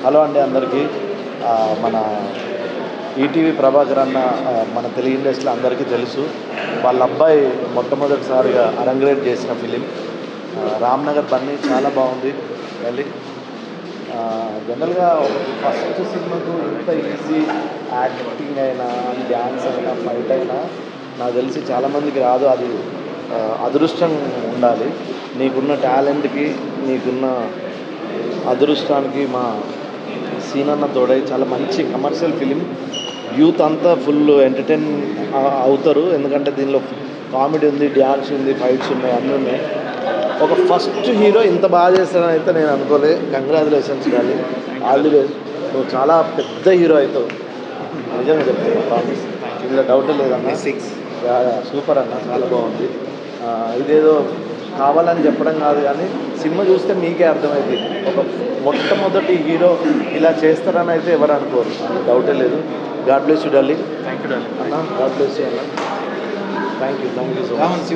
Hello అండి అందరికీ. మన ఈటీవీ ప్రభాకర్ అన్న మన తెలుగు ఇండస్ట్రీలో అందరికీ తెలుసు. వాళ్ళ అబ్బాయి మొట్టమొదటిసారిగా అరంగేట్ చేసిన ఫిలిం రామ్నగర్ బన్నీ చాలా బాగుంది. మళ్ళీ జనరల్గా ఫస్ట్ సినిమాకు ఇంత ఈజీ యాక్టింగ్ అయినా డ్యాన్స్ అయినా ఫైట్ అయినా నాకు తెలిసి చాలామందికి రాదు. అది అదృష్టం ఉండాలి. నీకున్న టాలెంట్కి నీకున్న అదృష్టానికి మా సీనన్న తోడై చాలా మంచి కమర్షియల్ ఫిలిం. యూత్ అంతా ఫుల్ ఎంటర్టైన్ అవుతారు. ఎందుకంటే దీనిలో కామెడీ ఉంది, డ్యాన్స్ ఉంది, ఫైట్స్ ఉన్నాయి, అన్నీ ఉన్నాయి. ఒక ఫస్ట్ హీరో ఇంత బాగా చేస్తాడని అయితే నేను అనుకోలే. కంగ్రాచులేషన్స్ కానీ ఆల్ ది బెస్ట్. నువ్వు చాలా పెద్ద హీరో అవుతావు, నిజంగా చెప్తాను, ప్రామిస్. ఇందులో డౌట్ లేదన్నా. సూపర్ అన్న, చాలా బాగుంది. ఇదేదో కావాలని చెప్పడం కాదు, కానీ సినిమా చూస్తే మీకే అర్థమైంది. ఒక మొట్టమొదటి హీరో ఇలా చేస్తారని అయితే ఎవరు అనుకోరు, డౌటే లేదు. God bless you darling. Thank you darling అన్న. గాడ్ బ్లెస్ యూ అన్న. Thank you so much.